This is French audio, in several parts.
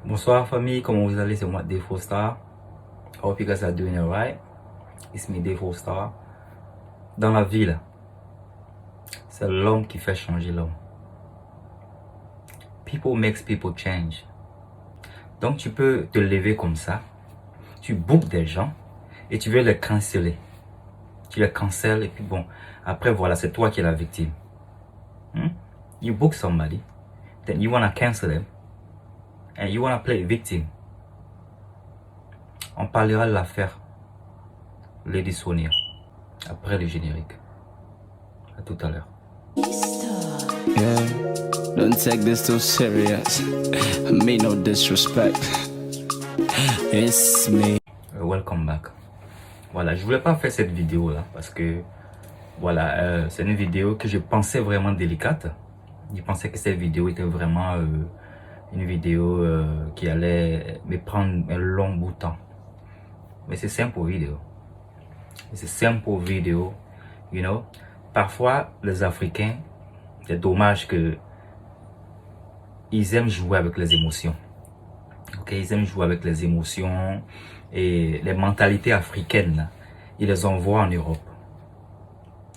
Bonsoir famille, comment vous allez? C'est moi Dave Star. Hope you guys are doing alright. It's me Dave Star. Dans la vie là, c'est l'homme qui fait changer l'homme. People makes people change. Donc tu peux te lever comme ça, tu bookes des gens et tu veux les canceller. Tu les cancelles et puis bon, après voilà, c'est toi qui es la victime. You book somebody, then you wanna cancel them and you wanna play victim. On parlera de l'affaire Lady Sonia après le générique. À tout à l'heure. Yeah, don't take this too serious. I mean no disrespect. It's me. Welcome back. Voilà, je voulais pas faire cette vidéo là parce que voilà, c'est une vidéo que je pensais vraiment délicate. Je pensais que cette vidéo était vraiment une vidéo qui allait me prendre un long bout de temps. Mais c'est simple vidéo. C'est simple vidéo, you know. Parfois, les Africains, c'est dommage que ils aiment jouer avec les émotions. Ok, ils aiment jouer avec les émotions et les mentalités africaines. Là, ils les envoient en Europe.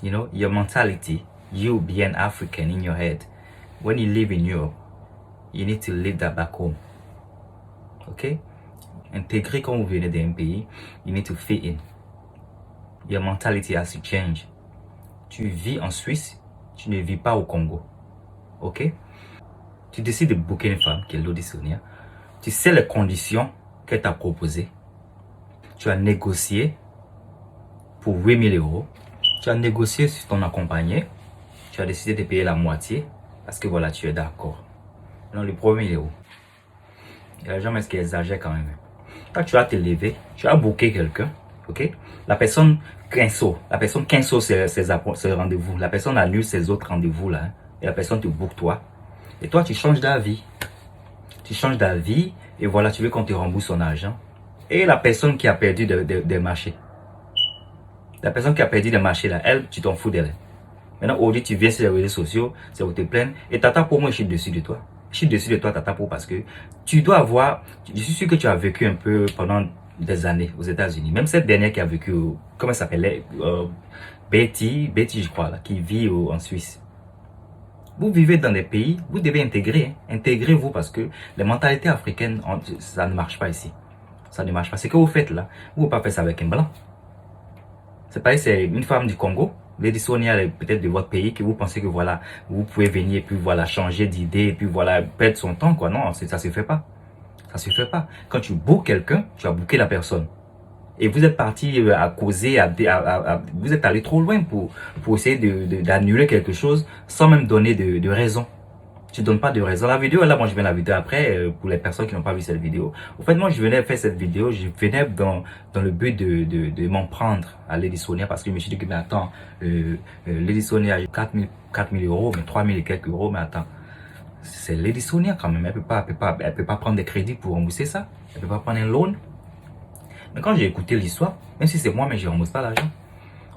You know, your mentality, you being African in your head, when you live in Europe, you need to live that back home. Ok, intégrer quand vous venez d'un pays, you need to fit in. Your mentality has to change. Tu vis en Suisse, tu ne vis pas au Congo. Ok? Tu décides de booker une femme qui est Lady Sonia. Tu sais les conditions qu'elle t'a proposées. Tu as négocié pour 8 000 €. Tu as négocié sur ton accompagné. Tu as décidé de payer la moitié parce que voilà, tu es d'accord. Non, le premier €. Il y a des gens qui exagèrent quand même. Quand tu vas te lever, tu as booké quelqu'un. Ok? La personne cancel ses rendez-vous. La personne annule ses autres rendez-vous là. Et la personne te book toi. Et toi, tu changes d'avis. Tu changes d'avis et voilà, tu veux qu'on te rembourse son argent. Et la personne qui a perdu des marchés. La personne qui a perdu des marchés là, elle, tu t'en fous d'elle. Maintenant, aujourd'hui, tu viens sur les réseaux sociaux, c'est où tu te plains. Et Tata pour moi, je suis dessus de toi. Je suis dessus de toi, Tata pour parce que tu dois avoir. Je suis sûr que tu as vécu un peu pendant des années aux États-Unis. Même cette dernière qui a vécu, comment elle s'appelait, Betty, je crois, là, qui vit en Suisse. Vous vivez dans des pays, vous devez intégrer. Intégrez-vous parce que les mentalités africaines, ça ne marche pas ici. Ça ne marche pas. Ce que vous faites là, vous ne pouvez pas faire ça avec un blanc. C'est pareil, c'est une femme du Congo. Lady Sonia, peut-être de votre pays, que vous pensez que voilà, vous pouvez venir et puis voilà, changer d'idée et puis voilà, perdre son temps, quoi. Non, ça se fait pas. Ça se fait pas. Quand tu bookes quelqu'un, tu as booké la personne. Et vous êtes parti à causer, vous êtes allé trop loin pour essayer d'annuler quelque chose sans même donner de raison. Tu donnes pas de raison. La vidéo, là, moi, je viens la vidéo après, pour les personnes qui n'ont pas vu cette vidéo. En fait, moi, je venais faire cette vidéo, je venais dans le but de m'en prendre à Lady Sonia parce que je me suis dit que, mais attends, Lady Sonia a 4 000 €, mais 3 000 et quelques euros, mais attends. C'est Lady Sonia quand même, elle peut pas prendre des crédits pour rembourser ça. Elle peut pas prendre un loan. Mais quand j'ai écouté l'histoire, même si c'est moi, mais je rembourse pas l'argent.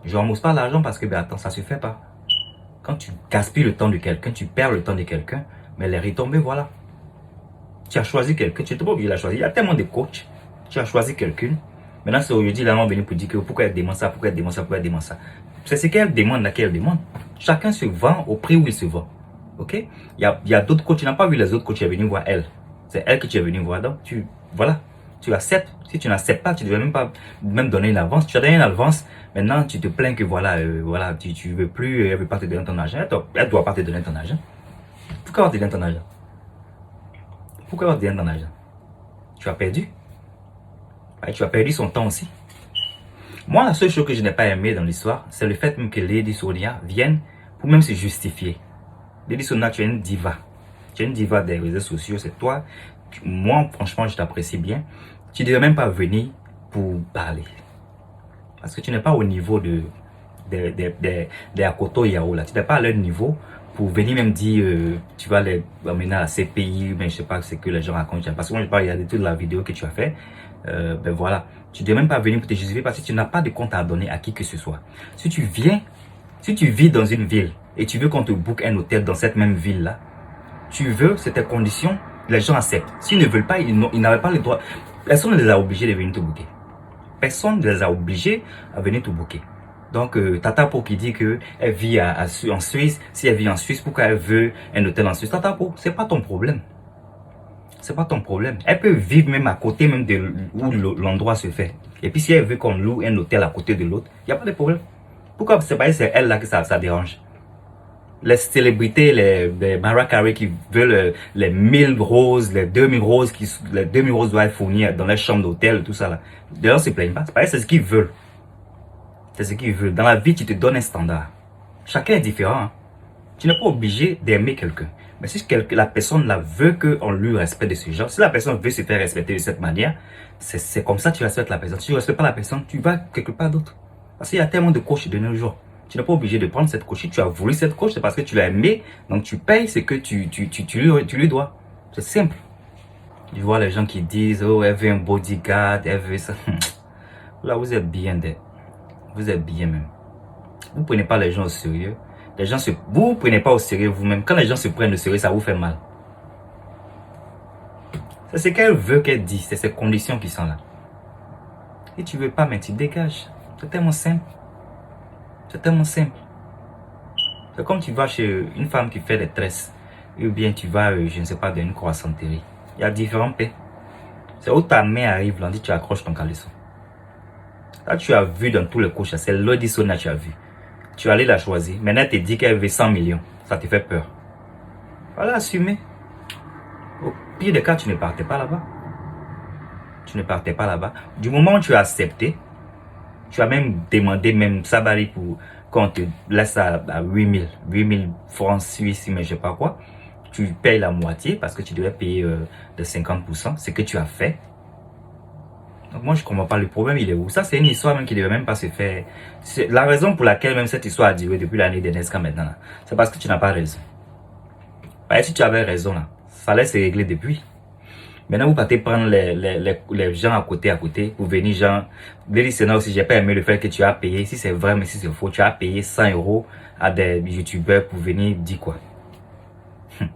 Je rembourse pas l'argent parce que, ben attends, ça se fait pas. Quand tu gaspilles le temps de quelqu'un, tu perds le temps de quelqu'un, mais les retombées, voilà. Tu as choisi quelqu'un, tu n'es pas obligé de la choisir. Il y a tellement de coachs. Tu as choisi quelqu'un. Maintenant, c'est aujourd'hui, là, on venu pour dire que pourquoi elle demande ça, pourquoi elle demande ça, pourquoi elle demande ça. C'est ce qu'elle demande, là, qu'elle demande. Chacun se vend au prix où il se vend. Ok? Il y a d'autres coachs, tu n'as pas vu les autres coachs, tu es venu voir elle. C'est elle que tu es venu voir. Donc, voilà. Tu acceptes. Si tu n'acceptes pas, tu ne devais même pas donner une avance. Tu as donné une avance. Maintenant, tu te plains que voilà, tu veux plus, elle ne veut pas te donner ton argent. Elle doit pas te donner ton argent. Pourquoi elle va te donner ton argent? Pourquoi elle va te donner ton argent? Tu as perdu. Et tu as perdu son temps aussi. Moi, la seule chose que je n'ai pas aimé dans l'histoire, c'est le fait même que Lady Sonia vienne pour même se justifier. Lady Sonia, tu es une diva. Tu es une diva des réseaux sociaux. C'est toi. Moi, franchement, je t'apprécie bien. Tu ne devais même pas venir pour parler. Parce que tu n'es pas au niveau de Akoto Yao là. Tu n'es pas à leur niveau pour venir même dire tu vas les amener à ces pays, mais je sais pas ce que les gens racontent. Parce que moi je parle, il y a toute la vidéo que tu as fait. Ben voilà. Tu ne devais même pas venir pour te justifier parce que tu n'as pas de compte à donner à qui que ce soit. Si tu vis dans une ville et tu veux qu'on te book un hôtel dans cette même ville là, tu veux, c'est tes conditions, les gens acceptent. S'ils ne veulent pas, ils n'avaient pas le droit. Personne ne les a obligés de venir te booker. Personne ne les a obligés à venir te booker. Donc, Tata Po qui dit qu'elle vit en Suisse, si elle vit en Suisse, pourquoi elle veut un hôtel en Suisse? Tata Po, c'est pas ton problème. C'est pas ton problème. Elle peut vivre même à côté même de où l'endroit se fait. Et puis si elle veut qu'on loue un hôtel à côté de l'autre, il n'y a pas de problème. Pourquoi c'est pas elle là que ça dérange? Les célébrités, les Mariah Carey qui veulent les 1000 roses, les 2000 roses, les 2000 roses doivent fournir dans les chambres d'hôtel, tout ça là. D'ailleurs, ils se plaignent pas. C'est pas c'est ce qu'ils veulent. C'est ce qu'ils veulent. Dans la vie, tu te donnes un standard. Chacun est différent. Hein. Tu n'es pas obligé d'aimer quelqu'un. Mais si la personne là veut qu'on lui respecte de ce genre, si la personne veut se faire respecter de cette manière, c'est comme ça que tu respectes la personne. Si tu ne respectes pas la personne, tu vas quelque part d'autre. Parce qu'il y a tellement de coachs de nos jours. Tu n'es pas obligé de prendre cette coach. Si tu as voulu cette coach, c'est parce que tu l'as aimé. Donc tu payes ce que tu lui dois. C'est simple. Tu vois les gens qui disent, oh, elle veut un bodyguard, elle veut ça. Là, vous êtes bien d'être. Vous êtes bien même. Vous ne prenez pas les gens au sérieux. Vous ne prenez pas au sérieux vous-même. Quand les gens se prennent au sérieux, ça vous fait mal. C'est ce qu'elle veut qu'elle dise. C'est ces conditions qui sont là. Et tu ne veux pas, mais tu dégages. C'est tellement simple. C'est tellement simple. C'est comme tu vas chez une femme qui fait des tresses. Ou bien tu vas, je ne sais pas, dans une croissanterie. Il y a différents paix. C'est où ta main arrive, là, dit tu accroches ton caleçon. Là, tu as vu dans tous les couches, c'est Lodi Sonia tu as vu. Tu es allé la choisir. Maintenant, elle te dit qu'elle veut 100 millions. Ça te fait peur. Voilà, assumer. Au pire des cas, tu ne partais pas là-bas. Tu ne partais pas là-bas. Du moment où tu as accepté, tu as même demandé même sabari pour qu'on te laisse à 8000 francs suisses, mais je sais pas quoi. Tu payes la moitié parce que tu devais payer de 50%. Ce que tu as fait. Donc moi je comprends pas le problème, il est où? Ça c'est une histoire même qui ne devait même pas se faire. La raison pour laquelle même cette histoire a duré depuis l'année dernière jusqu'à maintenant, c'est parce que tu n'as pas raison. Parce que si tu avais raison là, ça allait se régler depuis. Maintenant vous partez prendre les gens à côté pour venir genre. Lady Sena aussi, j'ai pas aimé le fait que tu as payé, si c'est vrai mais si c'est faux, tu as payé 100 € à des youtubeurs pour venir dire quoi? Tu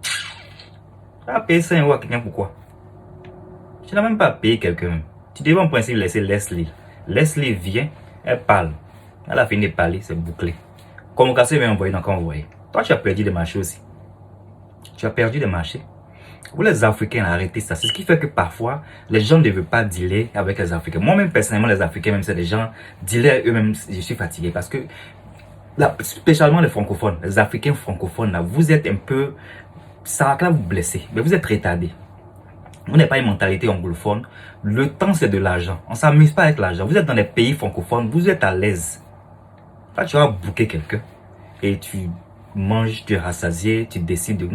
as payé 100 € à quelqu'un pourquoi? Tu n'as même pas payé quelqu'un même. Tu devais en principe laisser Leslie. Leslie vient, elle parle. Elle a fini de parler, c'est bouclé. Comme Cassé vient envoyer, donc envoyer. Toi, tu as perdu des marchés aussi. Tu as perdu des marchés. Vous les Africains, arrêtez ça. C'est ce qui fait que parfois, les gens ne veulent pas dealer avec les Africains. Moi-même, personnellement, les Africains, même c'est des gens, dealer eux-mêmes, je suis fatigué. Parce que, là, spécialement les francophones, les Africains francophones, là, vous êtes un peu, ça va vous blesser. Mais vous êtes retardés. Vous n'avez pas une mentalité anglophone. Le temps, c'est de l'argent. On ne s'amuse pas avec l'argent. Vous êtes dans les pays francophones, vous êtes à l'aise. Là, tu vas booker quelqu'un et tu manges, tu es rassasié, tu décides de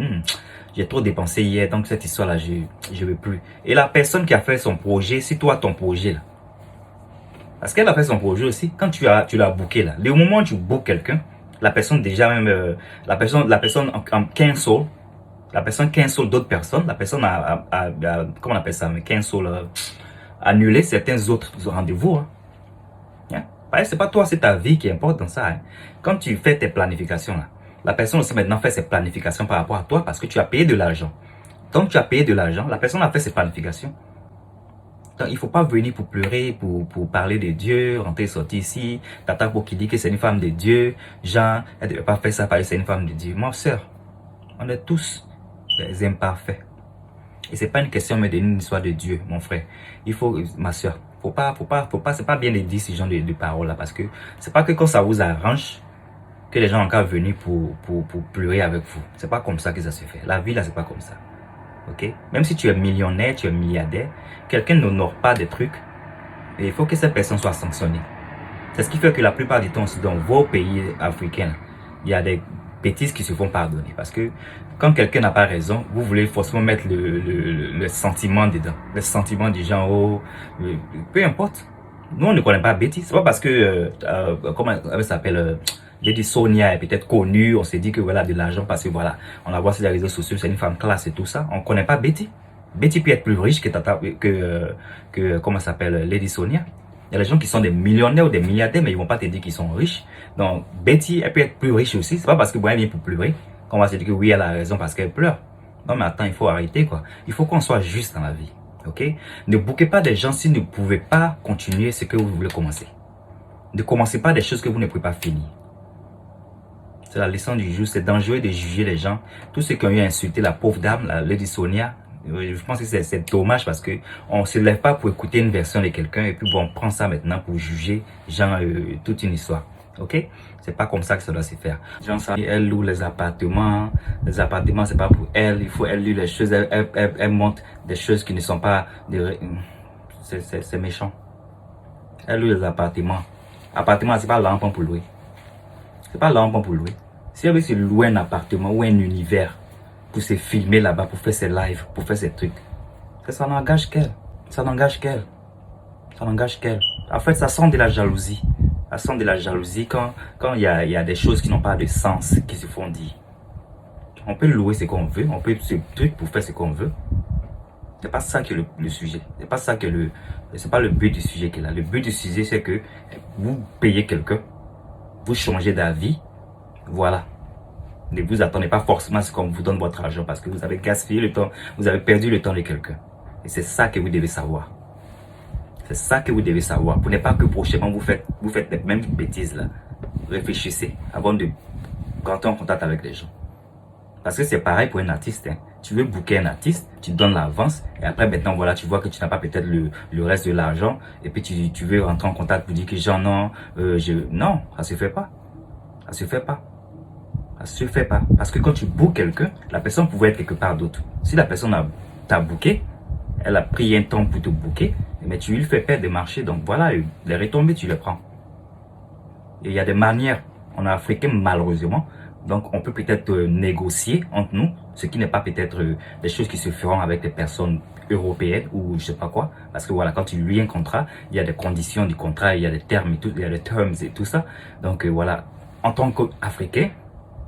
j'ai trop dépensé hier, donc cette histoire-là, je ne veux plus. Et la personne qui a fait son projet, c'est toi ton projet là. Parce qu'elle a fait son projet aussi. Quand tu l'as booké là, le moment où tu bookes quelqu'un, la personne déjà même, la personne en cancel. La personne cancel d'autres personnes. La personne a comment on appelle ça, mais cancel, annuler certains autres rendez-vous. Hein. Yeah. C'est pas toi, c'est ta vie qui importe dans ça. Hein. Quand tu fais tes planifications, là, la personne aussi maintenant fait ses planifications par rapport à toi parce que tu as payé de l'argent. Donc tu as payé de l'argent, la personne a fait ses planifications. Donc il ne faut pas venir pour pleurer, pour parler de Dieu, rentrer et sortir ici. Tata pour qui dit que c'est une femme de Dieu. Jean, elle ne devait pas faire ça parce que c'est une femme de Dieu. Moi, sœur, on est tous des imparfaits. Et c'est pas une question mais d'une histoire de Dieu, mon frère. Il faut, ma soeur, c'est pas bien de dire ce genre de paroles là parce que c'est pas que quand ça vous arrange que les gens ont qu'à venir pour pleurer avec vous. C'est pas comme ça que ça se fait. La vie là, c'est pas comme ça. Ok? Même si tu es millionnaire, tu es milliardaire, quelqu'un n'honore pas des trucs et il faut que cette personne soit sanctionnée. C'est ce qui fait que la plupart du temps, dans vos pays africains, il y a des bêtises qui se font pardonner parce que quand quelqu'un n'a pas raison, vous voulez forcément mettre le sentiment dedans. Le sentiment du genre, oh, peu importe. Nous, on ne connaît pas bêtise. C'est pas parce que, comment elle s'appelle, Lady Sonia est peut-être connue, on s'est dit que voilà de l'argent parce que voilà, on la voit sur les réseaux sociaux, c'est une femme classe et tout ça. On ne connaît pas Betty. Betty peut être plus riche que comment ça s'appelle, Lady Sonia. Il y a des gens qui sont des millionnaires ou des milliardaires, mais ils ne vont pas te dire qu'ils sont riches. Donc, Betty, elle peut être plus riche aussi. C'est pas parce que bon, elle vient pour pleurer qu'on va se dire que oui, elle a raison parce qu'elle pleure. Non mais attends, il faut arrêter quoi. Il faut qu'on soit juste dans la vie. Ok? Ne bouquez pas des gens si vous ne pouvez pas continuer ce que vous voulez commencer. Ne commencez pas des choses que vous ne pouvez pas finir. C'est la leçon du jour. C'est dangereux de juger les gens. Tous ceux qui ont eu à insulter la pauvre dame, la Lady Sonia, je pense que c'est dommage parce que on se lève pas pour écouter une version de quelqu'un et puis bon, on prend ça maintenant pour juger genre toute une histoire. Ok? C'est pas comme ça que ça doit se faire. Genre ça, elle loue les appartements c'est pas pour elle. Il faut elle loue les choses. Elle montre des choses qui ne sont pas c'est méchant. Elle loue les appartements. Appartement, c'est pas l'argent pour louer. C'est pas l'argent pour louer. Si elle veut se louer un appartement ou un univers pour se filmer là-bas, pour faire ses lives, pour faire ses trucs, ça n'engage qu'elle. Ça n'engage qu'elle. Ça n'engage qu'elle. En fait, ça sent de la jalousie. Ça sent de la jalousie quand il y a des choses qui n'ont pas de sens, qui se font dire. On peut louer ce qu'on veut, on peut se truc pour faire ce qu'on veut. C'est pas ça que le sujet. C'est pas ça que c'est pas le but du sujet qu'il a. Le but du sujet, c'est que vous payez quelqu'un, vous changez d'avis, voilà. Ne vous attendez pas forcément à ce qu'on vous donne votre argent parce que vous avez gaspillé le temps, vous avez perdu le temps de quelqu'un. Et c'est ça que vous devez savoir. C'est ça que vous devez savoir. Pour ne pas que prochainement vous faites les mêmes bêtises là. Réfléchissez avant de rentrer en contact avec les gens. Parce que c'est pareil pour un artiste. Hein. Tu veux booker un artiste, tu donnes l'avance et après maintenant voilà, tu vois que tu n'as pas peut-être le reste de l'argent et puis tu veux rentrer en contact pour dire que genre non, non, ça se fait pas. Ça se fait pas. Ça se fait pas. Parce que quand tu bookes quelqu'un, la personne pouvait être quelque part d'autre. Si la personne t'a booké, elle a pris un temps pour te booker, mais tu lui fais perdre des marchés. Donc voilà, les retombées, tu les prends. Et il y a des manières, on est africain malheureusement, donc on peut peut-être négocier entre nous, ce qui n'est pas peut-être des choses qui se feront avec des personnes européennes ou je sais pas quoi. Parce que voilà, quand tu lis un contrat, il y a des conditions du contrat, il y a des termes et tout, il y a des terms et tout ça. Donc voilà, en tant qu'Africain,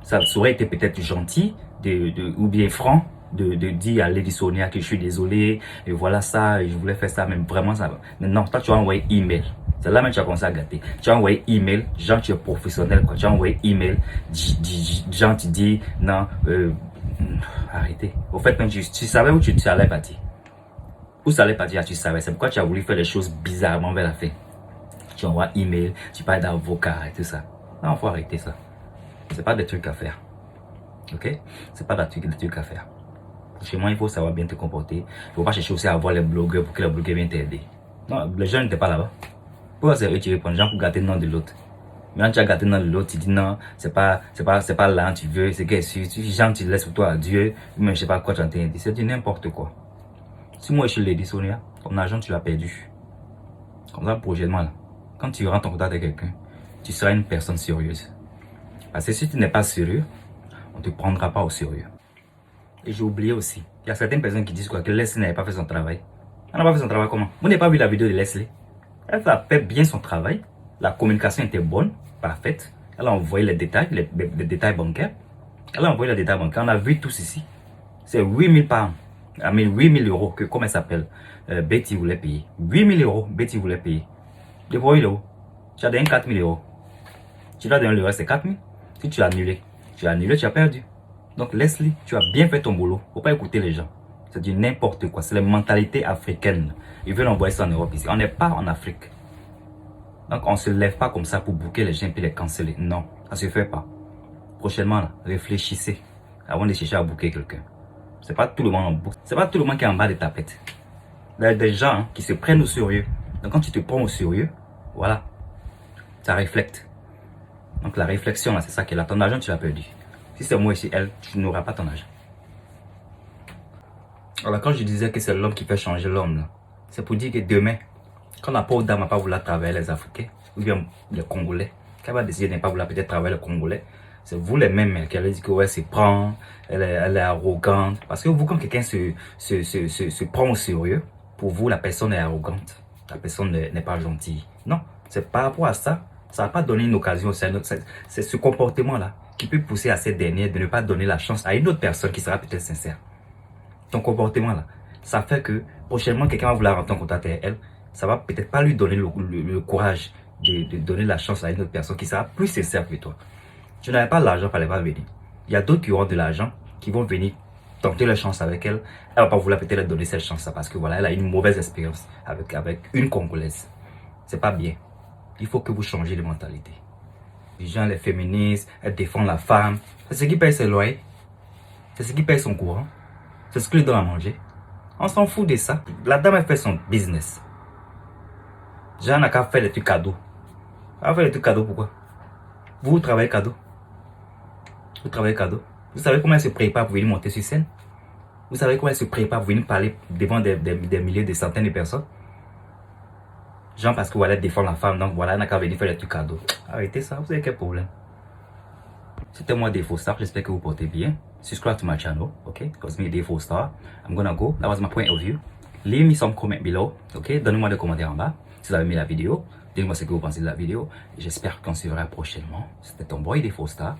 ça aurait été peut-être gentil ou bien franc de dire à Lady Sonia que je suis désolé, et voilà ça, et je voulais faire ça, mais vraiment ça. Mais non, toi tu as envoyé email. C'est là même que tu as commencé à gâter. Tu as envoyé email, genre tu es professionnel, quoi. Tu as envoyé email, genre tu dis non, arrêtez. Au fait, même tu savais où tu allais partir. Où ça allait partir, tu savais. C'est pourquoi tu as voulu faire les choses bizarrement vers la fin. Tu envoies email, tu parles d'avocat et tout ça. Non, faut arrêter ça. C'est pas des trucs à faire. Ok? C'est pas des trucs à faire. Chez moi, il faut savoir bien te comporter. Il ne faut pas chercher aussi à voir les blogueurs pour que les blogueurs viennent t'aider. Non, les gens n'étaient pas là-bas. Pourquoi c'est eux qui répondent? Les gens pour gâter le nom de l'autre. Maintenant, tu as gâté le nom de l'autre, tu dis non, c'est pas là, tu veux, c'est qu'est-ce que tu gens, tu laisses pour toi à Dieu, mais je sais pas quoi tu as dit. C'est du n'importe quoi. Si moi je suis Lady Sonia, ton argent tu l'as perdu. Comme ça, prochainement, là, quand tu rentres en contact avec quelqu'un, tu seras une personne sérieuse. Parce que si tu n'es pas sérieux, on ne te prendra pas au sérieux. Et j'ai oublié aussi, il y a certaines personnes qui disent quoi, que Leslie n'avait pas fait son travail. Elle n'a pas fait son travail comment? Vous n'avez pas vu la vidéo de Leslie? Elle a fait bien son travail. La communication était bonne, parfaite. Elle a envoyé les détails, les détails bancaires. Elle a envoyé les détails bancaires. On a vu tout ceci. C'est 8000 pounds. 8000 euros que, comment elle s'appelle, Betty voulait payer. 8000 euros, Betty voulait payer. De 8 euros. Tu as donné 4000 euros. Tu dois donner le reste, c'est 4000. Si tu as annulé, tu as perdu. Donc Leslie, tu as bien fait ton boulot. Faut pas écouter les gens. C'est du n'importe quoi. C'est la mentalité africaine. Ils veulent envoyer ça en Europe ici. On n'est pas en Afrique. Donc on ne se lève pas comme ça pour bouquer les gens et les canceller. Non, ça se fait pas. Prochainement, là, réfléchissez avant de chercher à bouquer quelqu'un. C'est pas tout le monde en boucle. C'est pas tout le monde qui est en bas de ta tête. Il y a des gens qui se prennent au sérieux. Donc quand tu te prends au sérieux, voilà, ça reflète. Donc la réflexion, là, c'est ça qui est là. Ton argent, tu l'as perdu. Si c'est moi ici, elle, tu n'auras pas ton argent. Alors quand je disais que c'est l'homme qui fait changer l'homme, c'est pour dire que demain, quand la pauvre dame n'a pas voulu travailler les Africains, ou bien les Congolais, qu'elle va décider de ne pas vouloir peut-être travailler les Congolais, c'est vous les mêmes qui allez dire que ouais, c'est prend, elle est arrogante. Parce que vous, quand quelqu'un se prend au sérieux, pour vous, la personne est arrogante. La personne n'est pas gentille. Non, c'est par rapport à ça, ça va pas donner une occasion. C'est ce comportement-là qui peut pousser à cette dernière de ne pas donner la chance à une autre personne qui sera peut-être sincère. Ton comportement-là, ça fait que prochainement, quelqu'un va vouloir rentrer en contact avec elle. Ça va peut-être pas lui donner le courage de donner la chance à une autre personne qui sera plus sincère que toi. Tu n'avais pas l'argent, il ne fallait pas venir. Il y a d'autres qui auront de l'argent, qui vont venir tenter leur chance avec elle, elle va pas vouloir peut-être leur donner cette chance-là parce que voilà, elle a une mauvaise expérience avec une Congolaise. C'est pas bien. Il faut que vous changez de mentalité. Les gens, les féministes, elles défendent la femme. C'est ce qui paye ses loyers. C'est ce qui paye son courant. C'est ce qui lui donne à manger. On s'en fout de ça. La dame, elle fait son business. Jean n'a qu'à faire des trucs cadeaux. Elle va faire des trucs cadeaux, pourquoi? Vous travaillez cadeau. Vous travaillez cadeau. Vous savez comment elle se prépare pour venir monter sur scène? Vous savez comment elle se prépare pour venir parler devant des milliers, des centaines de personnes? Genre parce que voilà, elle défend la femme, donc voilà, elle n'a qu'à venir faire des trucs cadeaux. Arrêtez ça, vous avez quel problème? C'était moi, Dave Star. J'espère que vous portez bien. Subscribe to my channel, okay? Because me, Dave Star. I'm gonna go. That was my point of view. Leave me some comment below, ok? Donnez-moi des commentaires en bas. Si vous avez aimé la vidéo, dites-moi ce que vous pensez de la vidéo. J'espère qu'on se verra prochainement. C'était ton boy, Dave Star.